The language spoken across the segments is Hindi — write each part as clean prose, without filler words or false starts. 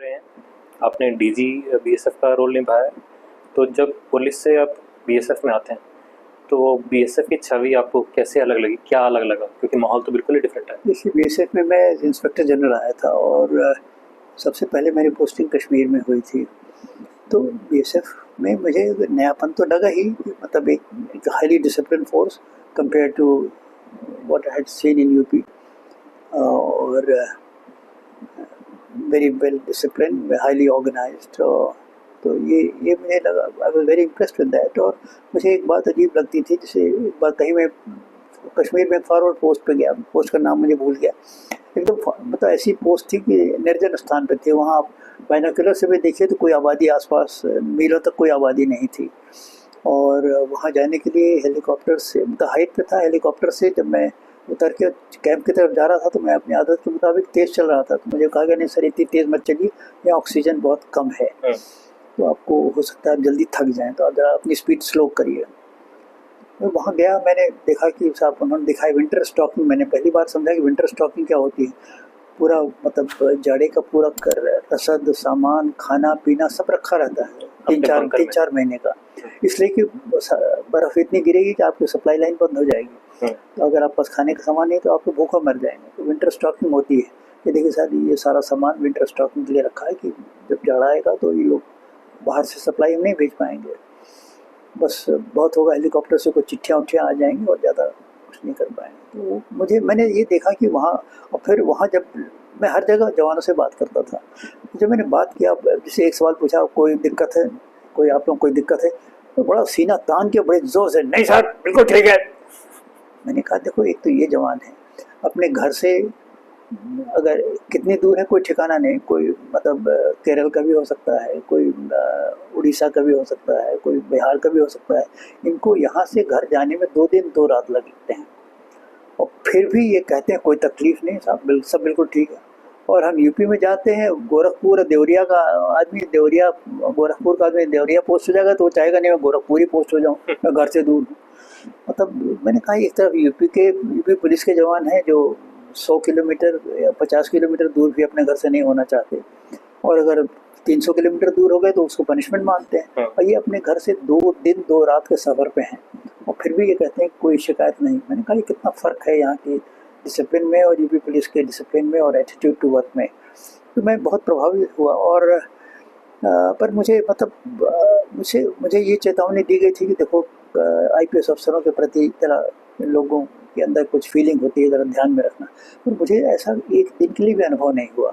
रहे हैं, आपने डीजी बीएसएफ का रोल निभाया है, तो जब पुलिस से आप बीएसएफ में आते हैं तो बीएसएफ की छवि आपको कैसे अलग लगी, क्या अलग लगा? क्योंकि माहौल तो बिल्कुल ही डिफरेंट है। देखिए, बीएसएफ में मैं इंस्पेक्टर जनरल आया था और सबसे पहले मेरी पोस्टिंग कश्मीर में हुई थी। तो बीएसएफ में मुझे नयापन तो लगा ही, मतलब एक highly discipline force compare to what I had seen in UP, और very well discipline, highly organised. तो ये मुझे लगा, I was very impressed with that. और मुझे एक बात अजीब लगती थी, जैसे एक बार कहीं मैं कश्मीर में फॉरवर्ड पोस्ट पे गया, पोस्ट का नाम मुझे भूल गया, एकदम मतलब ऐसी पोस्ट थी कि निर्जन स्थान पे थे। वहाँ आप बाइनोकुलर से भी देखिए तो कोई आबादी आसपास मीलों तक कोई आबादी नहीं थी। और वहाँ जाने के लिए हेलीकॉप्टर से, मतलब हाइट पे था, हेलीकॉप्टर से जब मैं उतर के कैंप की तरफ जा रहा था तो मैं अपनी आदत के मुताबिक तेज़ चल रहा था। तो मुझे कहा गया, नहीं सर इतनी तेज़ मत चलिए, यहाँ ऑक्सीजन बहुत कम है, तो आपको हो सकता है आप जल्दी थक जाएं, तो आप ज़रा अपनी स्पीड स्लो करिए। मैं वहाँ गया, मैंने देखा कि साहब उन्होंने दिखाई विंटर स्टॉकिंग। मैंने पहली बार समझा कि विंटर स्टॉकिंग क्या होती है। पूरा मतलब जाड़े का पूरा कर रसद सामान खाना पीना सब रखा रहता है तीन चार महीने का, इसलिए कि बर्फ़ इतनी गिरेगी कि आपकी सप्लाई लाइन बंद हो जाएगी। तो अगर आप पास खाने का सामान नहीं तो आप तो भूखा मर जाएंगे। तो विंटर स्टॉकिंग होती है। ये देखिए सर, ये सारा सामान विंटर स्टॉकिंग के लिए रखा है कि जब जाड़ा आएगा तो ये लोग बाहर से सप्लाई हम नहीं भेज पाएंगे, बस बहुत होगा हेलीकॉप्टर से कुछ चिट्ठियाँ उट्ठियाँ आ जाएंगी और ज़्यादा कुछ नहीं कर पाएंगे। तो मैंने ये देखा कि वहाँ, और फिर वहाँ जब मैं हर जगह जवानों से बात करता था, जब मैंने बात किया, जैसे एक सवाल पूछा कोई दिक्कत है, कोई आप लोग कोई दिक्कत है, तो बड़ा सीना तान के बड़े जोर से, नहीं सर बिल्कुल ठीक है। मैंने कहा देखो, एक तो ये जवान है अपने घर से, अगर कितनी दूर है कोई ठिकाना नहीं, कोई मतलब केरल का भी हो सकता है, कोई उड़ीसा का भी हो सकता है, कोई बिहार का भी हो सकता है। इनको यहाँ से घर जाने में 2 दिन 2 रात लगते हैं, और फिर भी ये कहते हैं कोई तकलीफ़ नहीं साहब, सब बिल्कुल ठीक है। और हम यूपी में जाते हैं, गोरखपुर देवरिया का आदमी, देवरिया गोरखपुर का आदमी देवरिया पोस्ट हो जाएगा तो वो चाहेगा नहीं मैं गोरखपुर ही पोस्ट हो जाऊँ, मैं घर से दूर हूँ। मतलब मैंने कहा एक तरफ यूपी पुलिस के जवान हैं जो 100 किलोमीटर या 50 किलोमीटर दूर भी अपने घर से नहीं होना चाहते, और अगर 300 किलोमीटर दूर हो गए तो उसको पनिशमेंट मानते हैं, और ये अपने घर से 2 दिन 2 रात के सफ़र पे हैं और फिर भी ये कहते हैं कोई शिकायत नहीं। मैंने कहा ये कितना फ़र्क है यहाँ की डिसिप्लिन में और यूपी पुलिस के डिसिप्लिन में और एटीट्यूड टू वर्क में। तो मैं बहुत प्रभावित हुआ। और पर मुझे मतलब मुझे ये चेतावनी दी गई थी कि देखो आईपीएस अफसरों के प्रति ज़रा लोगों के अंदर कुछ फीलिंग होती है, ज़रा ध्यान में रखना। पर मुझे ऐसा एक दिन के लिए भी अनुभव नहीं हुआ,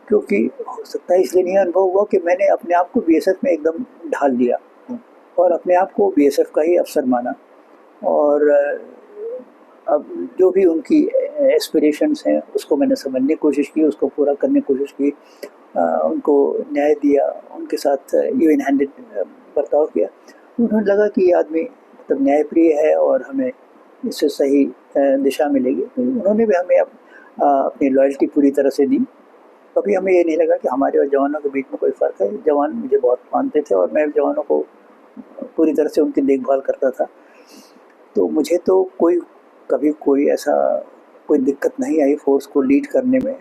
क्योंकि हो सकता है इसलिए नहीं अनुभव हुआ कि मैंने अपने आप को बीएसएफ में एकदम ढाल दिया और अपने आप को बीएसएफ का ही अफसर माना। और अब जो भी उनकी एस्पिरेशंस हैं उसको मैंने समझने की कोशिश की, उसको पूरा करने की कोशिश की, उनको न्याय दिया, उनके साथ इवन हैंडेड बर्ताव किया। उन्हें लगा कि ये आदमी मतलब न्यायप्रिय है और हमें इससे सही दिशा मिलेगी। तो उन्होंने भी हमें अपनी लॉयल्टी पूरी तरह से दी। कभी हमें ये नहीं लगा कि हमारे और जवानों के बीच में कोई फ़र्क है। जवान मुझे बहुत मानते थे और मैं जवानों को पूरी तरह से उनकी देखभाल करता था। तो मुझे तो कभी कोई ऐसा कोई दिक्कत नहीं आई फोर्स को लीड करने में।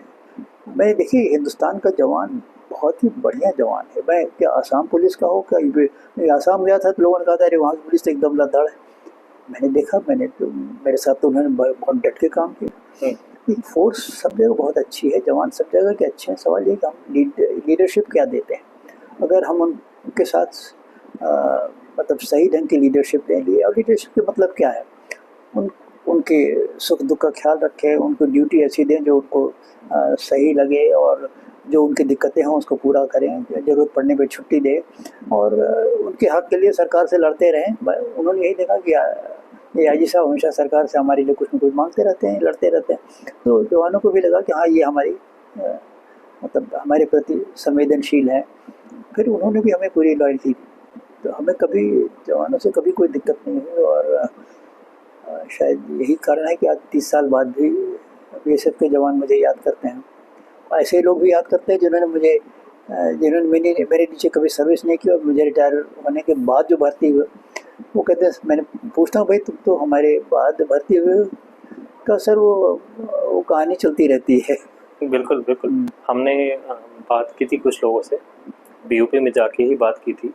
मैं देखिए, हिंदुस्तान का जवान बहुत ही बढ़िया जवान है। मैं क्या आसाम पुलिस का हो, क्या आसाम गया था तो लोगों ने कहा था अरे वहाँ की पुलिस तो एकदम लद्दाड़ है। मैंने देखा, मेरे साथ तो उन्होंने बहुत डट के काम किया। फोर्स सब जगह बहुत अच्छी है, जवान सब जगह के अच्छे हैं। सवाल ये कि हम लीडरशिप क्या देते हैं। अगर हम उनके साथ मतलब सही ढंग की लीडरशिप देंगे, और लीडरशिप के मतलब क्या है, उनके सुख दुख का ख्याल रखें, उनको ड्यूटी ऐसी दें जो उनको सही लगे, और जो उनकी दिक्कतें हों उसको पूरा करें, ज़रूरत पड़ने पे छुट्टी दें, और उनके हक़ के लिए सरकार से लड़ते रहें। उन्होंने यही देखा कि ये आईजी साहब हमेशा सरकार से हमारे लिए कुछ न कुछ मांगते रहते हैं, लड़ते रहते हैं। तो जवानों को भी लगा कि हाँ ये हमारी मतलब हमारे प्रति संवेदनशील है। फिर उन्होंने भी हमें पूरी लॉयल्टी दी। तो हमें कभी जवानों से कभी कोई दिक्कत नहीं हुई। और शायद यही कारण है कि आज 30 साल बाद भी बीएसएफ के जवान मुझे याद करते हैं। ऐसे लोग भी याद करते हैं जिन्होंने मेरे नीचे कभी सर्विस नहीं की और मुझे रिटायर होने के बाद जो भर्ती हुए, वो कहते हैं, मैंने पूछता हूँ भाई तुम तो हमारे बाद भर्ती हुए हो? तो सर वो कहानी चलती रहती है। बिल्कुल बिल्कुल। हमने बात की थी कुछ लोगों से, बीओपी में जाके ही बात की थी,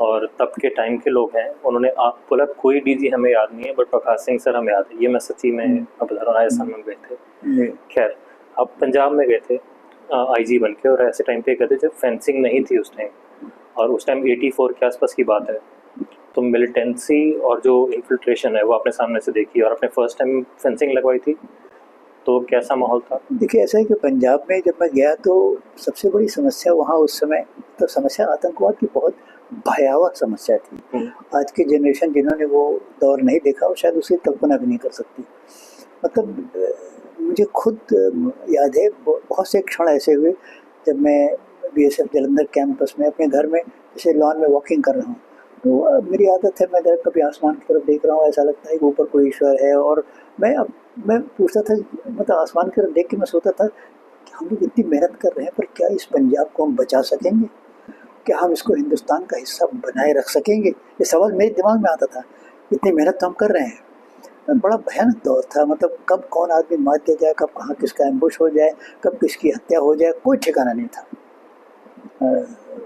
और तब के टाइम के लोग हैं, उन्होंने आप बोला कोई डीजी हमें याद नहीं है बट प्रकाश सिंह सर हमें याद है। ये मैं सच्ची में अब बता रहा हूँ, राजस्थान में गए थे। खैर, आप पंजाब में गए थे आईजी बन के, और ऐसे टाइम पे गए थे जब फेंसिंग नहीं थी उस टाइम, और उस टाइम 84 के आसपास की बात है। तो मिलिटेंसी और जो इन्फिल्ट्रेशन है वो आपने सामने से देखी, और आपने फर्स्ट टाइम फेंसिंग लगवाई थी, तो कैसा माहौल था? देखिए, ऐसा है कि पंजाब में जब मैं गया तो सबसे बड़ी समस्या वहाँ उस समय तो समस्या आतंकवाद की बहुत भयावह समस्या थी। आज की जनरेशन जिन्होंने वो दौर नहीं देखा वो शायद उसकी कल्पना भी नहीं कर सकती। मतलब मुझे खुद याद है बहुत से क्षण ऐसे हुए जब मैं बीएसएफ जलंधर कैंपस में अपने घर में जैसे लॉन में वॉकिंग कर रहा हूँ, तो मेरी आदत है मैं जब कभी आसमान की तरफ देख रहा हूँ ऐसा लगता है कि ऊपर कोई ईश्वर है, और मैं पूछता था, मतलब आसमान की तरफ देख के मैं सोचता था कि हम लोग इतनी मेहनत कर रहे हैं पर क्या इस पंजाब को हम बचा सकेंगे, क्या हम इसको हिंदुस्तान का हिस्सा बनाए रख सकेंगे, ये सवाल मेरे दिमाग में आता था। इतनी मेहनत तो हम कर रहे हैं। बड़ा भयानक दौर था, मतलब कब कौन आदमी मार दिया जाए, कब कहाँ किसका एम्बुश हो जाए, कब किसकी हत्या हो जाए, कोई ठिकाना नहीं था।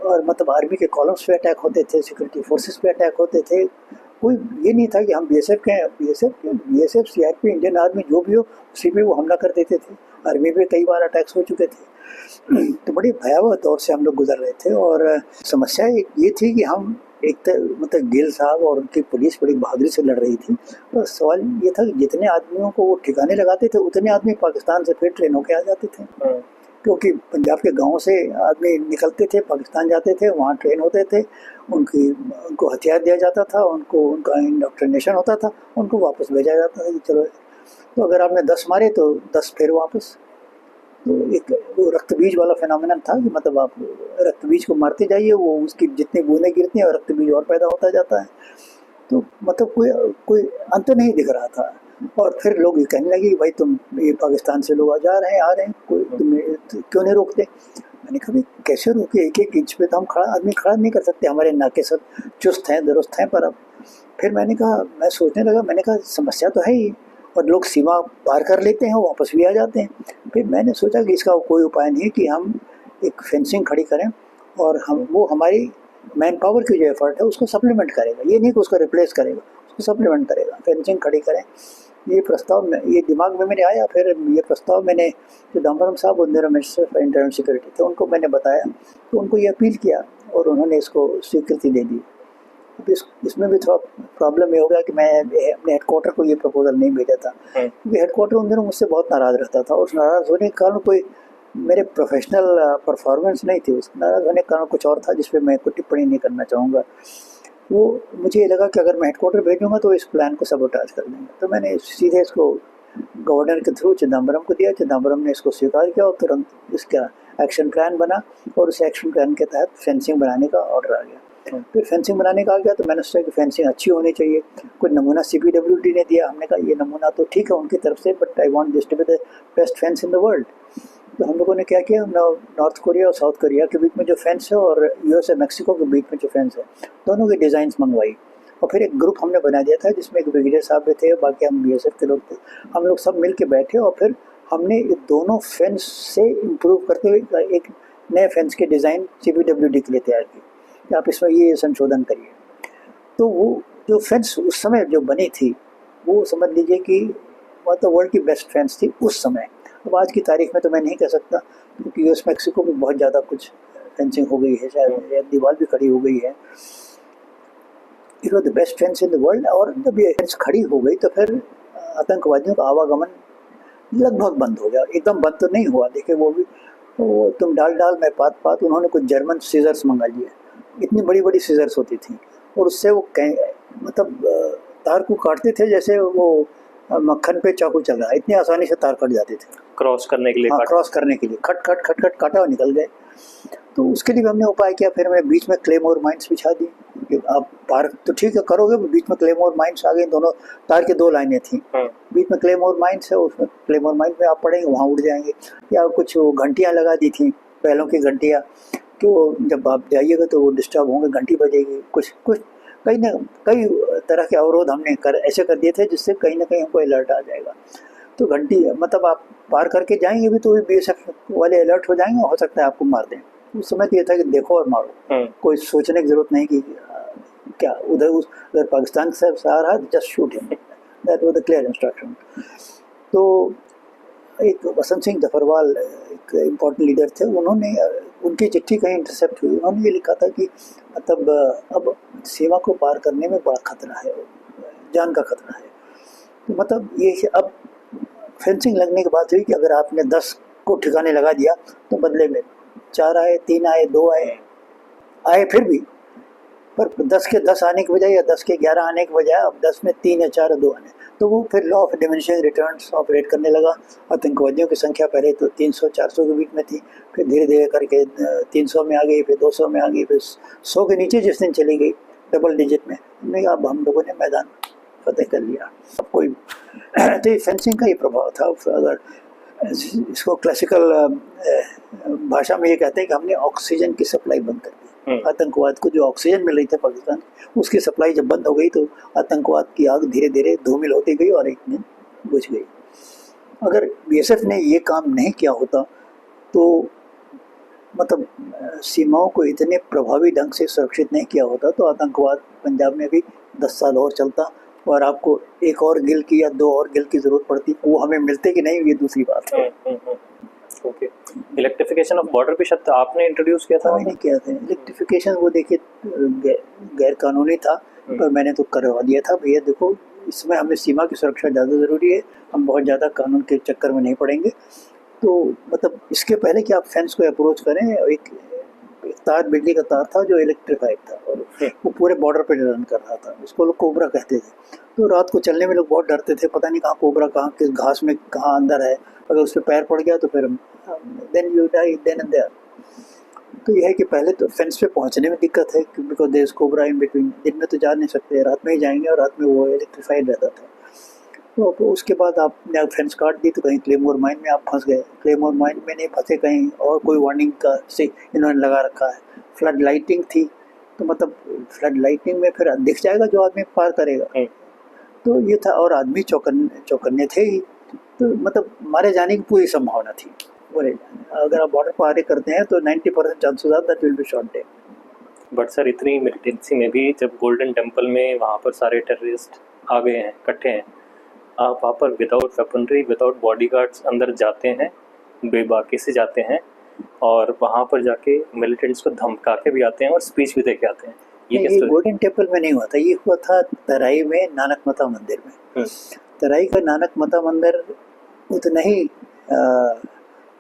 और मतलब आर्मी के कॉलम्स पे अटैक होते थे, सिक्योरिटी फोर्सेस पे अटैक होते थे, कोई ये नहीं था कि हम बीएसएफ के हैं, बीएसएफ सीआरपी इंडियन आर्मी जो भी हो उसी पे वो हमला कर देते थे। आर्मी पे कई बार अटैक्स हो चुके थे। तो बड़ी भयावह दौर से हम लोग गुजर रहे थे, और समस्या ये थी कि हम एक मतलब गिल साहब और उनकी पुलिस बड़ी बहादुरी से लड़ रही थी। तो सवाल ये था कि जितने आदमियों को वो ठिकाने लगाते थे उतने आदमी पाकिस्तान से फिर ट्रेन होके आ जाते थे, क्योंकि पंजाब के गाँव से आदमी निकलते थे, पाकिस्तान जाते थे, वहाँ ट्रेन होते थे, उनको हथियार दिया जाता था, उनका इंडोक्ट्रिनेशन होता था, उनको वापस भेजा जाता था कि चलो। तो अगर आपने 10 मारे तो 10 फिर वापस। तो एक वो रक्त बीज वाला फिनोमिनन था कि मतलब आप रक्त बीज को मारते जाइए, वो उसकी जितनी बूंदें गिरती हैं और रक्त बीज और पैदा होता जाता है। तो मतलब कोई अंत नहीं दिख रहा था। और फिर लोग ये कहने लगे कि भाई तुम ये पाकिस्तान से लोग आ रहे हैं, कोई तुम क्यों नहीं रोकते। मैंने कहा कैसे रोके, एक एक इंच पे तो हम आदमी खड़ा नहीं कर सकते, हमारे नाके सब चुस्त हैं दुरुस्त हैं। पर अब फिर मैं सोचने लगा, मैंने कहा समस्या तो है ही, और लोग सीमा पार कर लेते हैं वापस भी आ जाते हैं। फिर मैंने सोचा कि इसका कोई उपाय नहीं कि हम एक फेंसिंग खड़ी करें, और वो हमारी मैन पावर की जो एफर्ट है उसको सप्लीमेंट करेगा, ये नहीं कि उसको रिप्लेस करेगा, उसको सप्लीमेंट करेगा। फेंसिंग खड़ी करें, ये प्रस्ताव ये दिमाग में मेरे आया। फिर ये प्रस्ताव मैंने चिदम्बरम साहब उन्हें मिनिस्टर फॉर इंटरनल सिक्योरिटी थे, उनको मैंने बताया, तो उनको ये अपील किया और उन्होंने इसको स्वीकृति दे दी। अब इसमें भी थोड़ा प्रॉब्लम ये हो गया कि मैं अपने हेडक्वार्टर को ये प्रपोजल नहीं भेजा था, क्योंकि हेडक्वार्टर उन दिनों मुझसे बहुत नाराज़ रहता था, और उस नाराज़ होने के कारण कोई मेरे प्रोफेशनल परफॉर्मेंस नहीं थी, उस नाराज़ होने के कारण कुछ और था जिस पर मैं कोई टिप्पणी नहीं करना चाहूँगा। वो मुझे ये लगा कि अगर मैं हेडक्वार्टर भेजूँगा तो इस प्लान को सबोटाज कर देंगे, तो मैंने सीधे इसको गवर्नर के थ्रू चिदम्बरम को दिया। चिदम्बरम ने इसको स्वीकार किया और तुरंत इसका एक्शन प्लान बना, और उस एक्शन प्लान के तहत फेंसिंग बनाने का ऑर्डर आ गया। फिर फेंसिंग बनाने का आ गया तो मैंने सोचा कि फेंसिंग अच्छी होनी चाहिए। कोई नमूना CPWD ने दिया, हमने कहा ये नमूना तो ठीक है उनकी तरफ से, but I want this to be the best fence in the world. तो हम लोगों ने क्या किया, नॉर्थ कोरिया और साउथ कोरिया के बीच में जो फेंस है और US और मैक्सिको के बीच में जो फेंस है, दोनों की डिज़ाइंस मंगवाई, और फिर एक ग्रुप हमने बना दिया था जिसमें एक ब्रिगेडियर साहब भी थे, बाकी हम BSF के लोग थे। हम लोग सब मिल के बैठे और फिर हमने दोनों फेंस से इम्प्रूव करते हुए एक नए फेंस की डिज़ाइन CPWD के लिए तैयार की कि आप इसमें ये संशोधन करिए। तो वो जो फेंस उस समय जो बनी थी वो समझ लीजिए कि मतलब वर्ल्ड की बेस्ट फेंस थी उस समय। अब आज की तारीख में तो मैं नहीं कह सकता, क्योंकि US मैक्सिको में बहुत ज़्यादा कुछ फेंसिंग हो गई है, शायद दीवार भी खड़ी हो गई है। It was the best fence in the world. और जब ये फेंस खड़ी हो गई तो फिर आतंकवादियों का आवागमन लगभग बंद हो गया, एकदम बंद तो नहीं हुआ। देखिए वो भी वो तुम डाल में पात उन्होंने कुछ जर्मन सीजर्स मंगा लिए, इतनी बड़ी बड़ी सीजर्स होती थी, और उससे वो मतलब तार को काटते थे जैसे वो मक्खन पे चाकू चल रहा है, इतनी आसानी से तार कट जाते थे क्रॉस करने के लिए। हाँ, क्रॉस करने के लिए खट खट खट खट काटा और निकल गए। तो उसके लिए हमने उपाय किया, फिर मैं बीच में क्लेमोर माइंस बिछा दी कि आप पार तो ठीक है करोगे, बीच में क्लेमोर माइंस आ गई, दोनों तार की 2 लाइनें थी, बीच में क्लेमोर माइंस है, उसमें क्लेमोर माइंस में आप पड़ेंगे वहाँ उड़ जाएंगे। या कुछ वो घंटियाँ लगा दी थी, पहलों की घंटियाँ, कि वो जब आप जाइएगा तो वो डिस्टर्ब होंगे, घंटी बजेगी। कुछ कई तरह के अवरोध हमने ऐसे कर दिए थे जिससे कहीं ना कहीं हमको अलर्ट आ जाएगा। तो घंटी मतलब आप पार करके जाएंगे भी तो बीएसएफ वाले अलर्ट हो जाएंगे, हो सकता है आपको मार दें। उस समय तो ये था कि देखो और मारो, कोई सोचने की जरूरत नहीं कि क्या उधर अगर पाकिस्तान से आ रहा है just shoot him, that was the clear instruction. तो एक वसंत सिंह जफरवाल एक इम्पोर्टेंट लीडर थे, उन्होंने उनकी चिट्ठी कहीं इंटरसेप्ट हुई, उन्होंने ये लिखा था कि मतलब अब सीमा को पार करने में बड़ा खतरा है, जान का खतरा है। तो मतलब ये अब फेंसिंग लगने के बाद हुई कि अगर आपने 10 को ठिकाने लगा दिया तो बदले में 4 आए, 3 आए, 2 आए फिर भी, पर 10 के 10 आने के बजाय या 10 के 11 आने के बजाय अब 10 में 3 या 4 या 2 आने, तो वो फिर law of diminishing returns operate करने लगा। आतंकवादियों की संख्या पहले तो 300-400 के बीच में थी, फिर धीरे धीरे करके 300 में आ गई, फिर 200 में आ गई, फिर 100 के नीचे जिस दिन चली गई डबल डिजिट में, हमने कहा अब हम लोगों ने मैदान फतेह कर लिया। अब कोई तो ये फेंसिंग का ही प्रभाव था। अगर इसको क्लासिकल भाषा में ये कहते हैं कि हमने ऑक्सीजन की सप्लाई बंद कर दी। आतंकवाद को जो ऑक्सीजन मिल रही थी पाकिस्तान, उसकी सप्लाई जब बंद हो गई तो आतंकवाद की आग धीरे धीरे धूमिल होती गई और एक दिन बुझ गई। अगर बीएसएफ ने ये काम नहीं किया होता तो मतलब सीमाओं को इतने प्रभावी ढंग से सुरक्षित नहीं किया होता तो आतंकवाद पंजाब में भी 10 साल और चलता, और आपको एक और गिल की या 2 और गिल की जरूरत पड़ती, वो हमें मिलते कि नहीं ये दूसरी बात है। ओके, इलेक्ट्रिफिकेशन ऑफ बॉर्डर भी शब्द आपने इंट्रोड्यूस किया था? मैंने किया था इलेक्ट्रिफिकेशन, वो देखिए गैर कानूनी था पर मैंने तो करवा दिया था, भैया देखो इसमें हमें सीमा की सुरक्षा ज़्यादा ज़रूरी है, हम बहुत ज़्यादा कानून के चक्कर में नहीं पड़ेंगे। तो मतलब इसके पहले कि आप फेंस को अप्रोच करें, एक तार, बिजली का तार था जो इलेक्ट्रीफाइड था और वो पूरे बॉर्डर पे रन कर रहा था, उसको लोग कोबरा कहते थे। तो रात को चलने में लोग बहुत डरते थे, पता नहीं कहाँ कोबरा, कहाँ किस घास में कहाँ अंदर है, अगर उस पर पैर पड़ गया तो फिर then you die then and there. तो यह है कि पहले तो फेंस पे पहुंचने में दिक्कत है because there is cobra in between, दिन में तो जा नहीं सकते, रात में ही जाएंगे और रात में वो इलेक्ट्रीफाइड रहता था। तो उसके बाद आपने फेंस काट दी तो कहीं क्लेमोर माइन में आप फंस गए, क्लेमोर माइन में नहीं फंसे, कहीं और कोई वार्निंग का से इन्होंने लगा रखा है। फ्लड लाइटिंग थी तो मतलब फ्लड लाइटिंग में फिर दिख जाएगा जो आदमी पार करेगा, तो ये था। और आदमी चौकन्ने थे ही, तो मतलब मारे जाने की पूरी संभावना थी। बोले अगर आप बॉर्डर पार करते हैं तो 90% chances are that will be shot dead. But sir इतनी मिलिटेंसी में भी जब गोल्डन टेम्पल में वहाँ पर सारे टेररिस्ट आ गए हैं, इकट्ठे हैं, आप वहाँ पर विदाउट वेपनरी, विदाउट बॉडीगार्ड्स अंदर जाते हैं, बेबाकी से जाते हैं और वहाँ पर जाके मिलिटेंट्स को धमका के भी आते हैं और स्पीच भी दे के आते हैं। ये गोल्डन टेम्पल में नहीं हुआ था, ये हुआ था तराई में नानक मता मंदिर में। तराई का नानक मता मंदिर उतना ही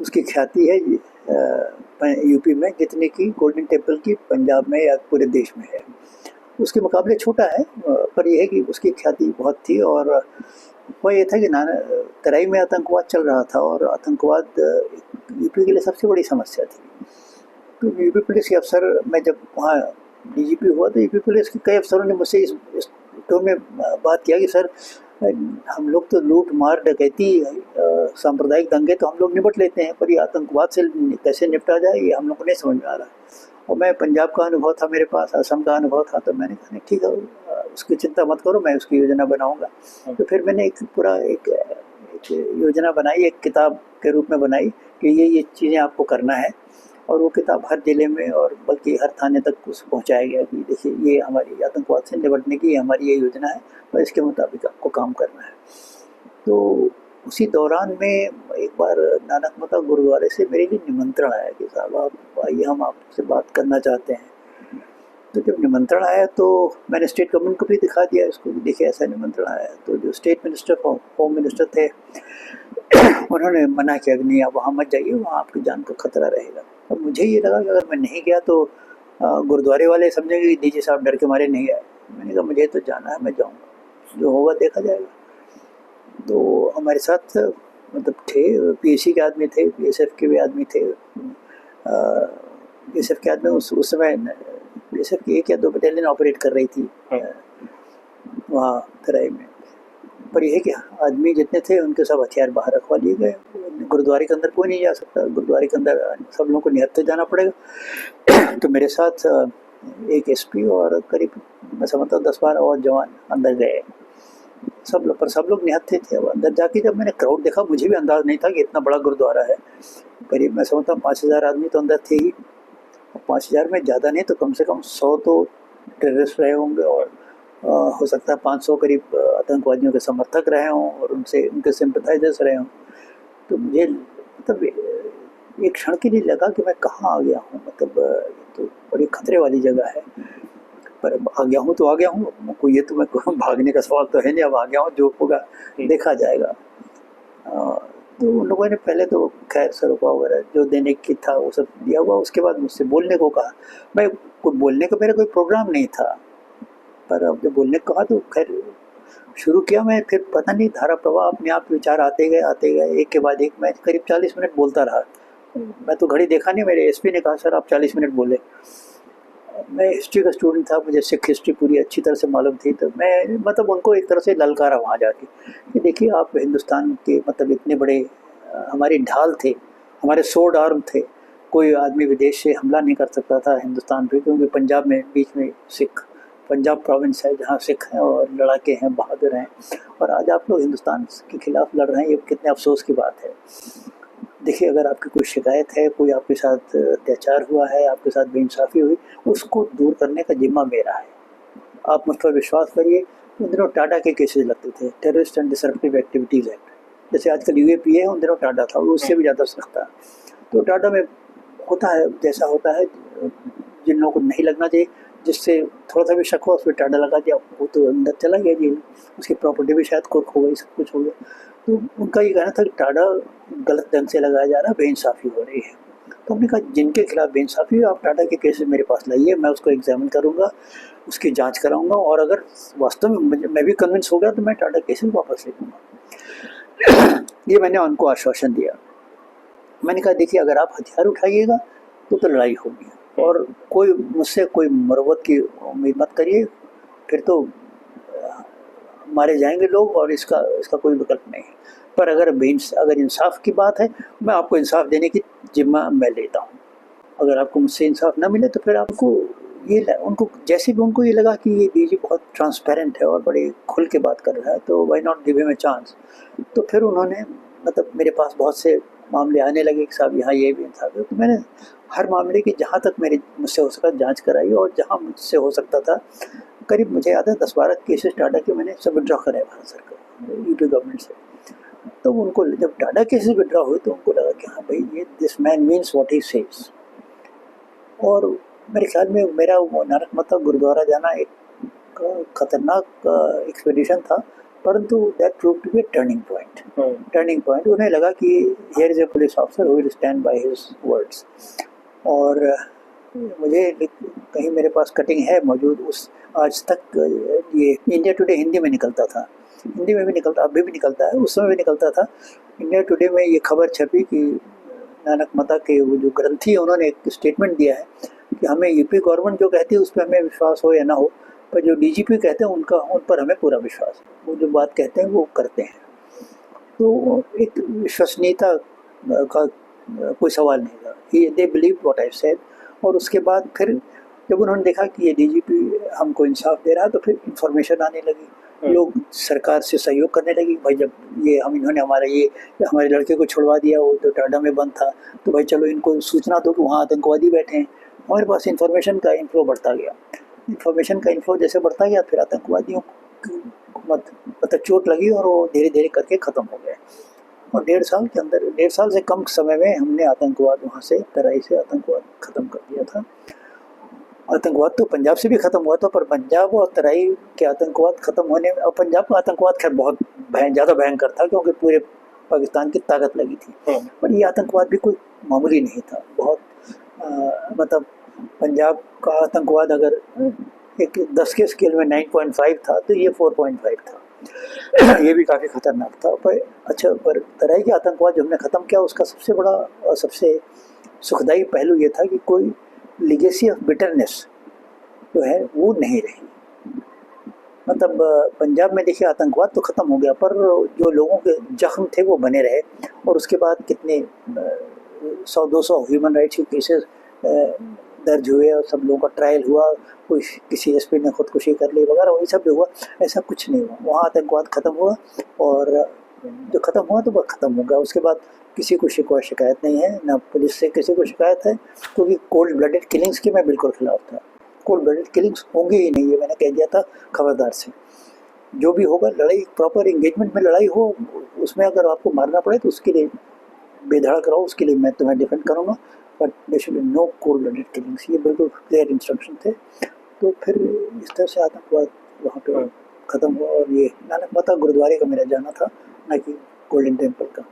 उसकी ख्याति है यूपी में जितने की गोल्डन टेम्पल की पंजाब में या पूरे देश में है। उसके मुकाबले छोटा है पर यह है कि उसकी ख्याति बहुत थी। और वह ये था कि तराई में आतंकवाद चल रहा था और आतंकवाद यूपी के लिए सबसे बड़ी समस्या थी। तो यूपी पुलिस के अफसर, मैं जब वहाँ डीजीपी हुआ तो यूपी पुलिस के कई अफसरों ने मुझसे इस टोन में बात किया कि सर हम लोग तो लूट मार डकैती सांप्रदायिक दंगे तो हम लोग निपट लेते हैं, पर ये आतंकवाद से कैसे निपटा जाए ये हम लोग को नहीं समझ में आ रहा है। और मैं पंजाब का अनुभव था मेरे पास, असम का अनुभव था, तो मैंने कहा ठीक है उसकी चिंता मत करो, मैं उसकी योजना बनाऊंगा। तो फिर मैंने एक योजना बनाई, एक किताब के रूप में बनाई कि ये चीज़ें आपको करना है। और वो किताब हर ज़िले में और बल्कि हर थाने तक उस पहुँचाया गया कि देखिए ये हमारी आतंकवाद से निपटने की हमारी ये योजना है और इसके मुताबिक आपको काम करना है। तो उसी दौरान में एक बार नानक मता गुरुद्वारे से मेरे लिए निमंत्रण आया कि साहब आप आइए, हम आपसे बात करना चाहते हैं। तो जब निमंत्रण आया तो मैंने स्टेट गवर्नमेंट को भी दिखा दिया इसको, देखिए ऐसा निमंत्रण आया। तो जो स्टेट मिनिस्टर, होम मिनिस्टर थे, उन्होंने मना किया कि नहीं आप वहाँ मत जाइए, वहाँ आपकी जान को खतरा रहेगा। अब मुझे ये लगा कि अगर मैं नहीं गया तो गुरुद्वारे वाले समझेंगे कि डीजी साहब डर के मारे नहीं आए। मैंने कहा मुझे तो जाना है, मैं जाऊँगा, जो होगा देखा जाएगा। तो हमारे साथ मतलब थे पीएसी के आदमी थे, बीएसएफ के भी आदमी थे। बीएसएफ के आदमी उस समय बीएसएफ की 1 या 2 बटालियन ऑपरेट कर रही थी वहाँ तराई में। पर यह है कि आदमी जितने थे उनके सब हथियार बाहर रखवा लिए गए। गुरुद्वारे के अंदर कोई नहीं जा सकता, गुरुद्वारे के अंदर सब लोगों को निहत्थे जाना पड़ेगा। तो मेरे साथ एक एसपी और करीब मैं समझता हूँ 10-12 और जवान अंदर गए। सब लोग निहत्थे थे। अब अंदर जाके जब मैंने क्राउड देखा, मुझे भी अंदाज़ नहीं था कि इतना बड़ा गुरुद्वारा है। करीब मैं समझता हूँ 5,000 आदमी तो अंदर थे ही। 5,000 में ज़्यादा नहीं तो कम से कम 100 तो टेररिस्ट रहे होंगे, और हो सकता है 500 करीब आतंकवादियों के समर्थक रहे हों और उनसे उनके सिंपथाइजर्स रहे हों। तो मुझे मतलब एक क्षण के लिए लगा कि मैं कहाँ आ गया हूँ, मतलब तो बड़ी खतरे वाली जगह है। पर अब आ गया हूँ तो आ गया हूँ, कोई ये तो मैं भागने का सवाल तो है नहीं, अब आ गया हूँ, जो होगा देखा जाएगा। तो उन लोगों ने पहले तो खैर सरोपा वगैरह जो देने की था वो सब दिया हुआ, उसके बाद मुझसे बोलने को कहा। मैं कोई बोलने का मेरा कोई प्रोग्राम नहीं था, पर अब जब बोलने को कहा तो खैर शुरू किया मैं। फिर पता नहीं धारा प्रवाह अपने आप विचार आते गए एक के बाद एक। मैं करीब 40 मिनट बोलता रहा। मैं तो घड़ी देखा नहीं, मेरे एसपी ने कहा सर आप 40 मिनट बोले। मैं हिस्ट्री का स्टूडेंट था, मुझे सिख हिस्ट्री पूरी अच्छी तरह से मालूम थी, तो मैं मतलब उनको एक तरह से ललकारा वहाँ जाके कि देखिए आप हिंदुस्तान के मतलब इतने बड़े हमारी ढाल थे, हमारे सोर्ड आर्म थे। कोई आदमी विदेश से हमला नहीं कर सकता था हिंदुस्तान पे, क्योंकि पंजाब में बीच में सिख, पंजाब प्रोविंस है जहाँ सिख हैं और लड़ाके हैं, बहादुर हैं, और आज आप लोग हिंदुस्तान के खिलाफ लड़ रहे हैं। ये कितने अफसोस की बात है। देखिए अगर आपकी कोई शिकायत है, कोई आपके साथ अत्याचार हुआ है, आपके साथ बेइंसाफ़ी हुई, उसको दूर करने का जिम्मा मेरा है। आप मुझ पर विश्वास करिए। उन दिनों टाटा के केसेस लगते थे, terrorist and disruptive activities act, जैसे आजकल यूएपीए है, उन दिनों टाटा था, वो उससे भी ज़्यादा सख्त था। तो टाटा में होता है जैसा होता है, जिन लोगों को नहीं लगना चाहिए, जिससे थोड़ा सा भी शक हो उस पर टाटा लगा दिया, वो तो अंदर चला गया जेल, उसकी प्रॉपर्टी भी शायद कुर्क हो गई, सब कुछ हो गया। तो उनका ये कहना था कि टाटा गलत ढंग से लगाया जा रहा है, बेइंसाफ़ी हो रही है। तो हमने कहा जिनके खिलाफ बेइंसाफ़ी हो आप टाटा के केसेस मेरे पास लाइए, मैं उसको एग्जामिन करूँगा, उसकी जांच कराऊंगा, और अगर वास्तव में मैं भी कन्विंस हो गया तो मैं टाटा केसेस वापस ले लूँगा। ये मैंने उनको आश्वासन दिया। मैंने कहा देखिए अगर आप हथियार उठाइएगा तो लड़ाई होगी, और कोई मुझसे कोई मरवत की उम्मीद मत करिए, फिर तो मारे जाएंगे लोग, और इसका इसका कोई विकल्प नहीं है। पर अगर इंसाफ की बात है, मैं आपको इंसाफ देने की जिम्मा मैं लेता हूँ। अगर आपको मुझसे इंसाफ ना मिले तो फिर आपको उनको जैसे भी उनको ये लगा कि ये डीजी बहुत ट्रांसपेरेंट है और बड़े खुल के बात कर रहा है, तो why not give him a chance. तो फिर उन्होंने मतलब मेरे पास बहुत से मामले आने लगे कि साहब यहाँ ये भी इंसाफ है। तो मैंने हर मामले की जहाँ तक मुझसे हो सका जांच कराई, और जहाँ मुझसे हो सकता था, करीब मुझे याद है 10-12 केसेस टाटा के मैंने सब विड्रॉ कराए भारत सरकार, यूपी गवर्नमेंट से। तो उनको जब टाटा केसेस विड्रॉ हुए तो उनको लगा कि हाँ भाई ये this man means what he says. और मेरे ख्याल में मेरा वो नानक माता गुरुद्वारा जाना एक खतरनाक एक्सपीडिशन था, परंतु that prove to be turning point. उन्हें लगा कि here is a police officer who will stand by his words. और मुझे कहीं मेरे पास कटिंग है मौजूद, उस आज तक ये इंडिया टुडे हिंदी में निकलता था, हिंदी में भी निकलता, अभी भी निकलता है, उस समय भी निकलता था। इंडिया टुडे में ये खबर छपी कि नानक माता के वो जो ग्रंथी है उन्होंने एक स्टेटमेंट दिया है कि हमें यूपी गवर्नमेंट जो कहती है उस पर हमें विश्वास हो या ना हो, पर जो डीजीपी कहते हैं उन पर हमें पूरा विश्वास है, वो जो बात कहते हैं वो करते हैं। तो एक विश्वसनीयता का कोई सवाल नहीं था, they believe what I said. और उसके बाद फिर जब उन्होंने देखा कि ये डीजीपी हमको इंसाफ दे रहा है, तो फिर इंफॉर्मेशन आने लगी, लोग सरकार से सहयोग करने लगी। भाई जब इन्होंने हमारे लड़के को छुड़वा दिया, वो तो टाटा में बंद था, तो भाई चलो इनको सूचना दो कि वहाँ आतंकवादी बैठे हैं। हमारे पास इन्फॉर्मेशन का इन्फ्लो बढ़ता गया, इन्फॉर्मेशन का इन्फ्लो जैसे बढ़ता गया, फिर आतंकवादियों को मतलब चोट लगी और वो धीरे धीरे करके ख़त्म हो गए। और 1.5 साल से कम समय में हमने आतंकवाद वहाँ से तराई से आतंकवाद ख़त्म कर दिया था। आतंकवाद तो पंजाब से भी ख़त्म हुआ था, पर पंजाब और तराई के आतंकवाद ख़त्म होने में, और पंजाब का आतंकवाद खैर बहुत ज़्यादा भयंकर था क्योंकि पूरे पाकिस्तान की ताकत लगी थी, पर ये आतंकवाद भी कोई मामूली नहीं था। बहुत मतलब पंजाब का आतंकवाद अगर एक 10 के स्केल में 9.5 था, तो ये 4.5 था। ये भी काफ़ी ख़तरनाक था। पर तराई के आतंकवाद जो हमने ख़त्म किया, उसका सबसे बड़ा और सबसे सुखदायी पहलू ये था कि कोई लिगेसी ऑफ बिटरनेस जो है वो नहीं रही। मतलब पंजाब में देखिए आतंकवाद तो ख़त्म हो गया, पर जो लोगों के जख्म थे वो बने रहे, और उसके बाद कितने 100-200 ह्यूमन राइट्स के केसेस दर्ज हुए और सब लोगों का ट्रायल हुआ, कोई किसी एसपी ने खुदकुशी कर ली वगैरह, वही सब जो हुआ, ऐसा कुछ नहीं हुआ। वहाँ आतंकवाद ख़त्म हुआ और जो ख़त्म हुआ तो वह ख़त्म हो गया। उसके बाद किसी को कोई शिकायत नहीं है, ना पुलिस से किसी को शिकायत है, क्योंकि कोल्ड ब्लडेड किलिंग्स की मैं बिल्कुल खिलाफ था। कोल्ड ब्लडेड किलिंग्स होंगी ही नहीं, ये मैंने कह दिया था खबरदार से। जो भी होगा लड़ाई प्रॉपर एंगेजमेंट में लड़ाई हो, उसमें अगर आपको मारना पड़े तो उसके लिए बेधड़क रहो, उसके लिए मैं तुम्हें डिफेंड करूँगा, but there should be no cold blooded killings. ये बिल्कुल क्लियर इंस्ट्रक्शन थे। तो फिर इस तरह से आतंकवाद वहाँ पे ख़त्म हुआ और ये नानक माता गुरुद्वारे का मेरा जाना था, ना कि गोल्डन टेम्पल का।